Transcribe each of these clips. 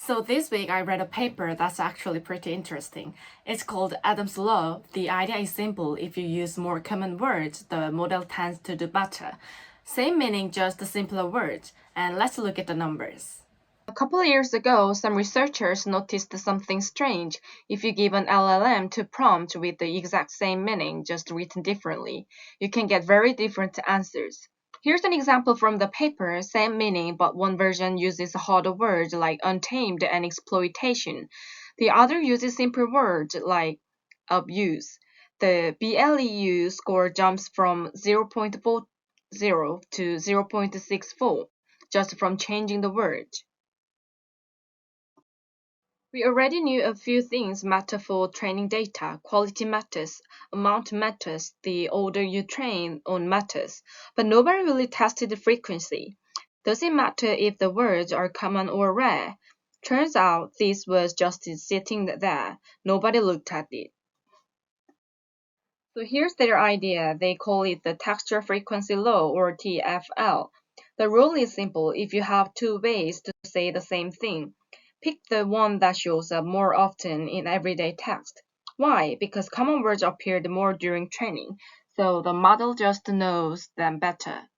So this week I read a paper that's actually pretty interesting. It's called Adam's Law. The idea is simple. If you use more common words, the model tends to do better. Same meaning, just a simpler word. And let's look at the numbers. A couple of years ago, some researchers noticed something strange. If you give an LLM to prompt with the exact same meaning, just written differently, you can get very different answers. Here's an example from the paper, same meaning, but one version uses harder words like untamed and exploitation. The other uses simpler words like abuse. The BLEU score jumps from 0.40 to 0.64 just from changing the word. We already knew a few things matter for training data. Quality matters, amount matters, the older you train on matters. But nobody really tested the frequency. Does it matter if the words are common or rare? Turns out this was just sitting there. Nobody looked at it. So here's their idea. They call it the textual frequency law, or TFL. The rule is simple. If you have two ways to say the same thing, pick the one that shows up more often in everyday text. Why? Because common words appeared more during training, so the model just knows them better.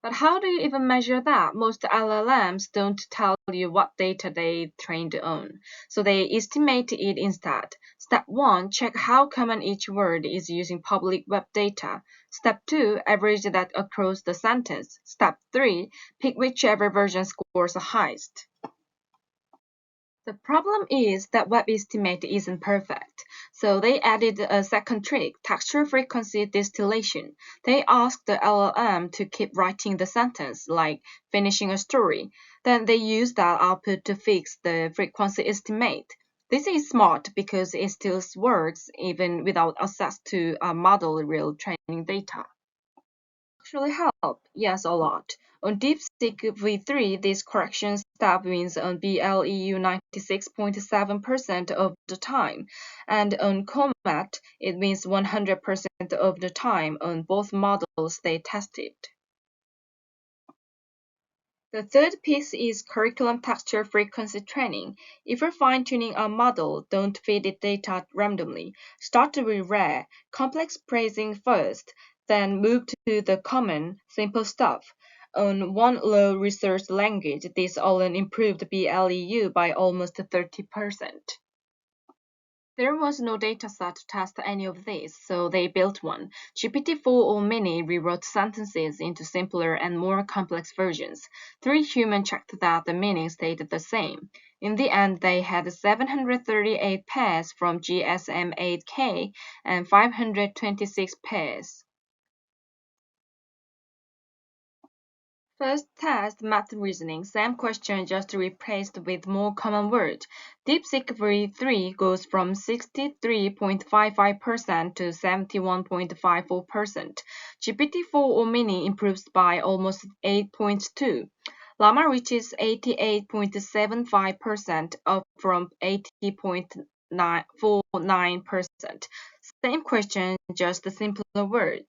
But how do you even measure that? Most LLMs don't tell you what data they trained on, so they estimate it instead. Step 1, check how common each word is using public web data. Step 2, average that across the sentence. Step 3, pick whichever version scores the highest. The problem is that web estimate isn't perfect, so they added a second trick, textual frequency distillation. They asked the LLM to keep writing the sentence, like finishing a story. Then they use that output to fix the frequency estimate. This is smart because it still works even without access to a model real training data. Actually help? Yes, a lot. On DeepSeek v3, this correction step wins on BLEU 96.7% of the time, and on Comet, it wins 100% of the time on both models they tested. The third piece is curriculum texture frequency training. If you're fine-tuning a model, don't feed it data randomly. Start with rare, complex phrasing first, then move to the common, simple stuff. On one low-research language, this alone improved BLEU by almost 30%. There was no dataset to test any of this, so they built one. GPT-4 or Mini rewrote sentences into simpler and more complex versions. 3 humans checked that the meaning stayed the same. In the end, they had 738 pairs from GSM-8K and 526 pairs. First test, math reasoning. Same question just replaced with more common words. DeepSeek v3 goes from 63.55% to 71.54%. GPT-4 or Mini improves by almost 8 points too. Llama reaches 88.75%, up from 80.49%. Same question, just a simpler word.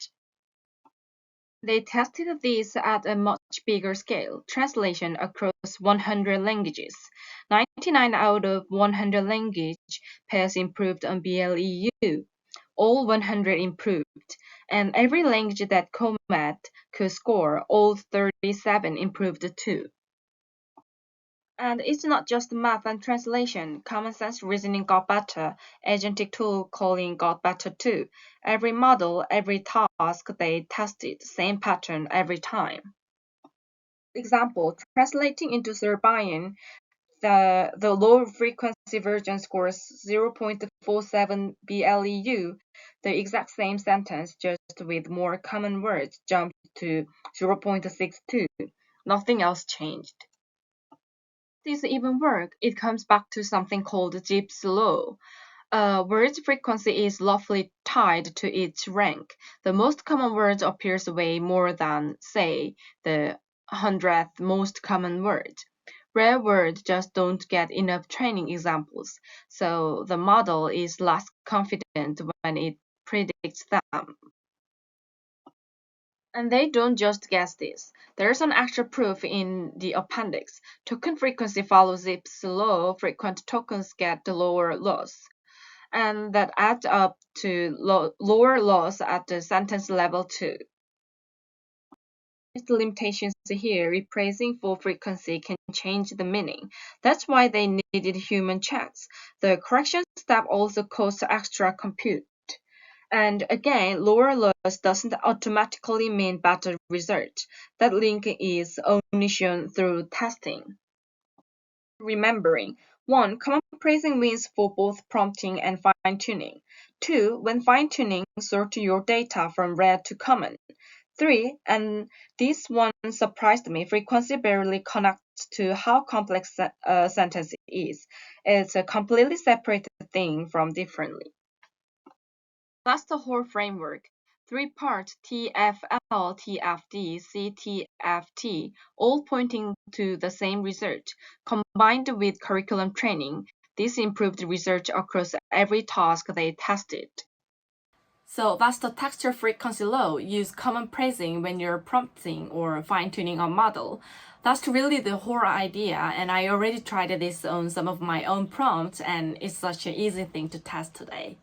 They tested this at a much bigger scale, translation across 100 languages. 99 out of 100 language pairs improved on BLEU. All 100 improved, and every language that Comet could score, all 37 improved too. And it's not just math and translation. Common sense reasoning got better. Agentic tool calling got better too. Every model, every task they tested, same pattern every time. Example, translating into Serbian, the low frequency version scores 0.47 BLEU. The exact same sentence, just with more common words, jumped to 0.62. Nothing else changed. This even work, it comes back to something called Gibbs law. A word's frequency is roughly tied to its rank. The most common word appears way more than, say, the 100th most common word. Rare words just don't get enough training examples, so the model is less confident when it predicts them. And they don't just guess this. There's an actual proof in the appendix. Token frequency follows Zipf's law. Frequent tokens get the lower loss. And that adds up to lower loss at the sentence level too. The limitations here, replacing full frequency can change the meaning. That's why they needed human checks. The correction step also costs extra compute. And again, lower loss doesn't automatically mean better result. That link is only shown through testing. Remembering: 1. Common praising wins for both prompting and fine-tuning. 2. When fine-tuning, sort your data from rare to common. 3. And this one surprised me, frequency barely connects to how complex a sentence is. It's a completely separate thing from differently. That's the whole framework. 3 parts: TFL, TFD, CTFT, all pointing to the same result. Combined with curriculum training, this improved research across every task they tested. So that's the texture frequency law. Use common praising when you're prompting or fine-tuning a model. That's really the whole idea, and I already tried this on some of my own prompts, and it's such an easy thing to test today.